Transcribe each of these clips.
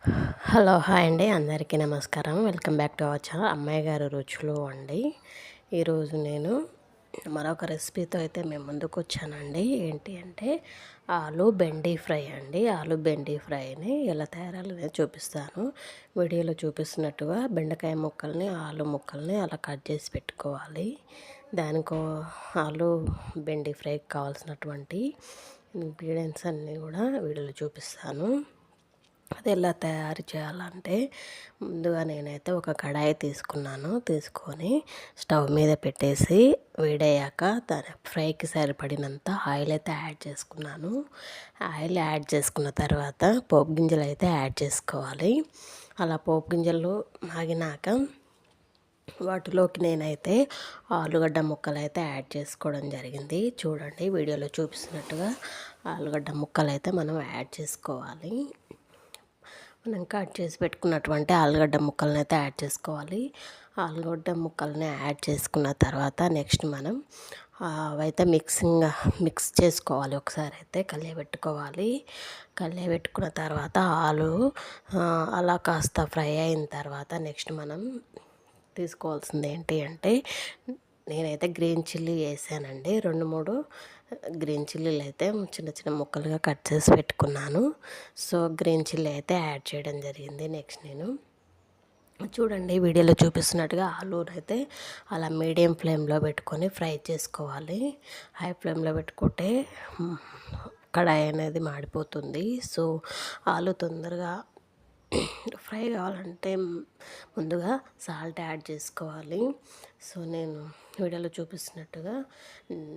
Hello hi అండి, అందరికీ నమస్కారం. Welcome back to our channel అమ్మాయి గారు రుచులు అండి. ఈరోజు నేను మరొక రెసిపీతో అయితే మేము ముందుకు వచ్చానండి. ఏంటి అంటే ఆలు బెండి ఫ్రై అండి. ఆలు బెండి ఫ్రైని ఎలా తయారాలో నేను చూపిస్తాను. వీడియోలో చూపిస్తున్నట్టుగా బెండకాయ ముక్కల్ని ఆలు ముక్కల్ని అలా కట్ చేసి పెట్టుకోవాలి. దానికో ఆలు బెండి ఫ్రైకి కావాల్సినటువంటి ఇంగ్రీడియంట్స్ అన్నీ కూడా వీడియోలో చూపిస్తాను. అది ఎలా తయారు చేయాలంటే ముందుగా నేనైతే ఒక కడాయి తీసుకొని స్టవ్ మీద పెట్టేసి వేడయ్యాక దాని ఫ్రైకి సరిపడినంత ఆయిల్ అయితే యాడ్ చేసుకున్నాను. ఆయిల్ యాడ్ చేసుకున్న తర్వాత పోపు గింజలు అయితే యాడ్ చేసుకోవాలి. అలా పోపు గింజలు మాగినాక వాటిలోకి నేనైతే ఆలుగడ్డ ముక్కలు అయితే యాడ్ చేసుకోవడం జరిగింది. చూడండి, వీడియోలో చూపిస్తున్నట్టుగా ఆలుగడ్డ ముక్కలు అయితే మనం యాడ్ చేసుకోవాలి. మనం కట్ చేసి పెట్టుకున్నటువంటి ఆలుగడ్డ ముక్కలను అయితే యాడ్ చేసుకోవాలి. ఆలుగడ్డ ముక్కల్ని యాడ్ చేసుకున్న తర్వాత నెక్స్ట్ మనం అవైతే మిక్స్ చేసుకోవాలి. ఒకసారి అయితే కలియబెట్టుకోవాలి. కలియబెట్టుకున్న తర్వాత ఆలు అలా కాస్త ఫ్రై అయిన తర్వాత నెక్స్ట్ మనం తీసుకోవాల్సింది ఏంటి అంటే నేనైతే గ్రీన్ చిల్లీ వేసానండి. 2-3 గ్రీన్ చిల్లీలు అయితే చిన్న చిన్న ముక్కలుగా కట్ చేసి పెట్టుకున్నాను. సో గ్రీన్ చిల్లీ అయితే యాడ్ చేయడం జరిగింది. నెక్స్ట్ నేను చూడండి, వీడియోలో చూపిస్తున్నట్టుగా ఆలూని అయితే అలా మీడియం ఫ్లేమ్లో పెట్టుకొని ఫ్రై చేసుకోవాలి. హై ఫ్లేమ్లో పెట్టుకుంటే కడాయి అనేది మాడిపోతుంది. సో ఆలు తొందరగా ఫ్రై కావాలంటే ముందుగా సాల్ట్ యాడ్ చేసుకోవాలి. సో నేను వీడియోలో చూపిస్తున్నట్టుగా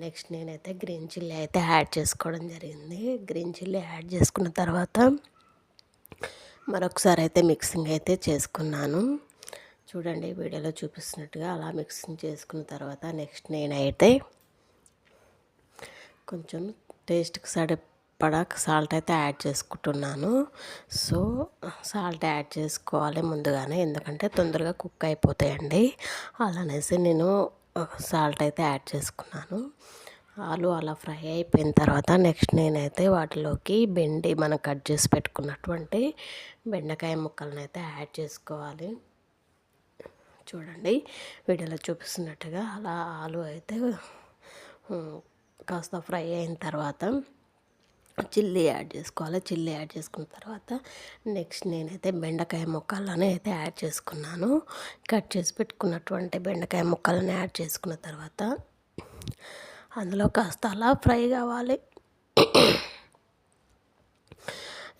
నెక్స్ట్ నేనైతే గ్రీన్ చిల్లీ అయితే యాడ్ చేసుకోవడం జరిగింది. గ్రీన్ చిల్లీ యాడ్ చేసుకున్న తర్వాత మరొకసారి అయితే మిక్సింగ్ అయితే చేసుకున్నాను. చూడండి, వీడియోలో చూపిస్తున్నట్టుగా అలా మిక్సింగ్ చేసుకున్న తర్వాత నెక్స్ట్ నేనైతే కొంచెం టేస్ట్కి సరిపడా సాల్ట్ అయితే యాడ్ చేసుకుంటున్నాను. సో సాల్ట్ యాడ్ చేసుకోవాలి ముందుగానే, ఎందుకంటే తొందరగా కుక్ అయిపోతాయండి. అలానేసి నేను సాల్ట్ అయితే యాడ్ చేసుకున్నాను. ఆలు అలా ఫ్రై అయిపోయిన తర్వాత నెక్స్ట్ నేనైతే వాటిలోకి మనం కట్ చేసి పెట్టుకున్నటువంటి బెండకాయ ముక్కలను అయితే యాడ్ చేసుకోవాలి. చూడండి, వీడియోలో చూపిస్తున్నట్టుగా అలా ఆలు అయితే కాస్త ఫ్రై అయిన తర్వాత చిల్లీ యాడ్ చేసుకోవాలి. చిల్లీ యాడ్ చేసుకున్న తర్వాత నెక్స్ట్ నేనైతే బెండకాయ ముక్కలను అయితే యాడ్ చేసుకున్నాను. కట్ చేసి పెట్టుకున్నటువంటి బెండకాయ ముక్కలను యాడ్ చేసుకున్న తర్వాత అందులో కాస్త అలా ఫ్రై కావాలి.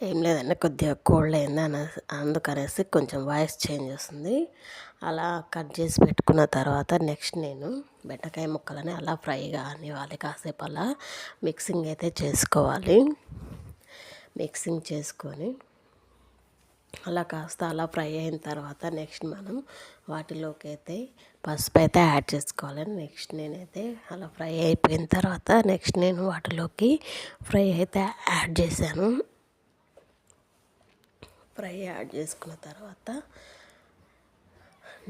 ఏం లేదండి, కొద్దిగా కోల్డ్ అయింది అందుకనేసి కొంచెం వాయిస్ చేంజ్ వస్తుంది. అలా కట్ చేసి పెట్టుకున్న తర్వాత నెక్స్ట్ నేను బెండకాయ ముక్కలని అలా ఫ్రై కానివ్వాలి. కాసేపు అలా మిక్సింగ్ అయితే చేసుకోవాలి. మిక్సింగ్ చేసుకొని అలా కాస్త అలా ఫ్రై అయిన తర్వాత నెక్స్ట్ మనం వాటిలోకి అయితే పసుపు అయితే యాడ్ చేసుకోవాలి. నెక్స్ట్ నేనైతే అలా ఫ్రై అయిపోయిన తర్వాత నెక్స్ట్ నేను వాటిలోకి ఫ్రై అయితే యాడ్ చేశాను. ఫ్రై యాడ్ చేసుకున్న తర్వాత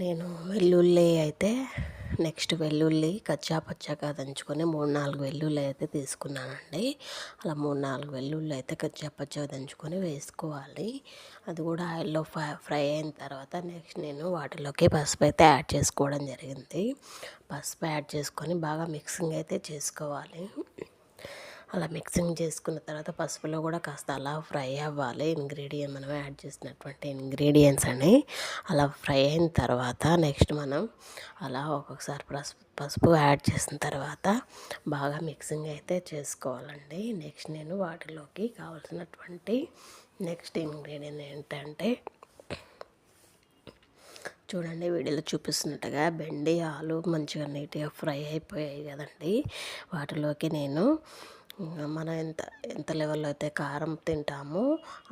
నేను వెల్లుల్లి కచ్చా పచ్చాగా దంచుకొని 3-4 వెల్లుల్లి అయితే తీసుకున్నానండి. అలా 3-4 వెల్లుల్లి అయితే కచ్చా పచ్చాగా దంచుకొని వేసుకోవాలి. అది కూడా ఆయిల్లో ఫ్రై అయిన తర్వాత నెక్స్ట్ నేను వాటిలోకి పసుపు అయితే యాడ్ చేసుకోవడం జరిగింది. పసుపు యాడ్ చేసుకొని బాగా మిక్సింగ్ అయితే చేసుకోవాలి. అలా మిక్సింగ్ చేసుకున్న తర్వాత పసుపులో కూడా కాస్త అలా ఫ్రై అవ్వాలి. మనం యాడ్ చేసినటువంటి ఇంగ్రీడియంట్స్ అని అలా ఫ్రై అయిన తర్వాత నెక్స్ట్ మనం అలా ఒక్కొక్కసారి పసుపు యాడ్ చేసిన తర్వాత బాగా మిక్సింగ్ అయితే చేసుకోవాలండి. నెక్స్ట్ నేను వాటిలోకి కావాల్సినటువంటి నెక్స్ట్ ఇంగ్రీడియంట్ ఏంటంటే చూడండి, వీడియోలో చూపిస్తున్నట్టుగా బెండి ఆలు మంచిగా నీట్గా ఫ్రై అయిపోయాయి కదండి. వాటిలోకి నేను మనం ఎంత లెవెల్లో అయితే కారం తింటామో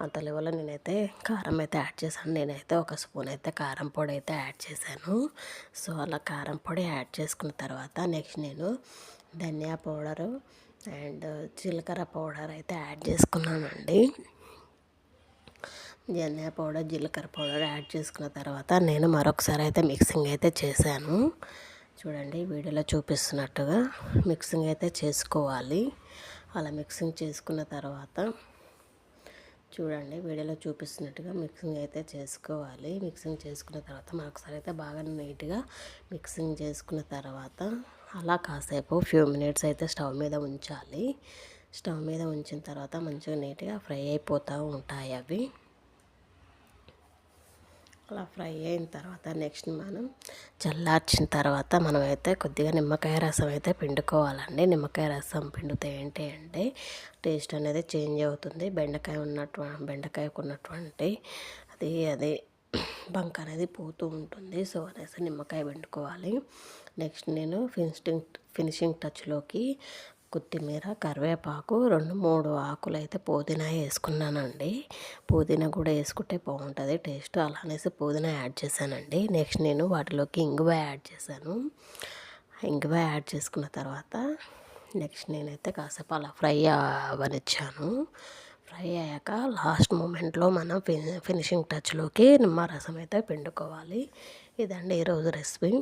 అంత లెవెల్లో నేనైతే కారం అయితే యాడ్ చేశాను. నేనైతే 1 స్పూన్ అయితే కారం పొడి అయితే యాడ్ చేశాను. సో అలా కారం పొడి యాడ్ చేసుకున్న తర్వాత నెక్స్ట్ నేను ధనియా పౌడరు అండ్ జీలకర్ర పౌడర్ అయితే యాడ్ చేసుకున్నానండి. ధనియా పౌడర్ జీలకర్ర పౌడర్ యాడ్ చేసుకున్న తర్వాత నేను మరొకసారి అయితే మిక్సింగ్ అయితే చేశాను. చూడండి, వీడియోలో చూపిస్తున్నట్టుగా మిక్సింగ్ అయితే చేసుకోవాలి. అలా మిక్సింగ్ చేసుకున్న తర్వాత చూడండి వీడియోలో చూపిస్తున్నట్టుగా మిక్సింగ్ అయితే చేసుకోవాలి. మిక్సింగ్ చేసుకున్న తర్వాత మరొకసారి అయితే బాగా నీట్గా మిక్సింగ్ చేసుకున్న తర్వాత అలా కాసేపు ఫ్యూ మినిట్స్ అయితే స్టవ్ మీద ఉంచాలి. స్టవ్ మీద ఉంచిన తర్వాత మంచిగా నీట్గా ఫ్రై అయిపోతూ ఉంటాయి అవి. అలా ఫ్రై అయిన తర్వాత నెక్స్ట్ మనం చల్లార్చిన తర్వాత మనమైతే కొద్దిగా నిమ్మకాయ రసం అయితే పిండుకోవాలండి. నిమ్మకాయ రసం పిండితే ఏంటి అంటే టేస్ట్ అనేది చేంజ్ అవుతుంది. బెండకాయకు ఉన్నటువంటి అది బంక్ అనేది పోతూ ఉంటుంది. సో అనేసి నిమ్మకాయ పిండుకోవాలి. నెక్స్ట్ నేను ఫినిషింగ్ టచ్లోకి కొత్తిమీర, కరివేపాకు 2-3 ఆకులు అయితే పుదీనా వేసుకున్నానండి. పుదీనా కూడా వేసుకుంటే బాగుంటుంది టేస్ట్. అలా అనేసి పుదీనా యాడ్ చేశానండి. నెక్స్ట్ నేను వాటిలోకి ఇంగువ యాడ్ చేశాను. ఇంగువ యాడ్ చేసుకున్న తర్వాత నెక్స్ట్ నేనైతే కాసేపు అలా ఫ్రై అవ్వనిచ్చాను. ఫ్రై అయ్యాక లాస్ట్ మూమెంట్లో మనం ఫినిషింగ్ టచ్లోకి నిమ్మరసం అయితే పిండుకోవాలి. ఇదండి ఈరోజు రెసిపీ.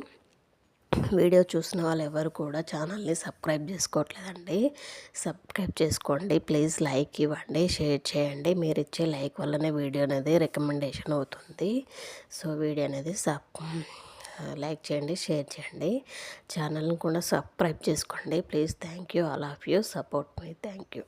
వీడియో చూసిన వాళ్ళు ఎవరు కూడా ఛానల్ని సబ్స్క్రైబ్ చేసుకోవట్లేదండి. సబ్స్క్రైబ్ చేసుకోండి ప్లీజ్. లైక్ ఇవ్వండి, షేర్ చేయండి. మీరు ఇచ్చే లైక్ వల్లనే వీడియో అనేది రికమెండేషన్ అవుతుంది. సో వీడియో అనేది లైక్ చేయండి, షేర్ చేయండి. ఛానల్ని కూడా సబ్స్క్రైబ్ చేసుకోండి please. Thank you all of you support me. Thank you.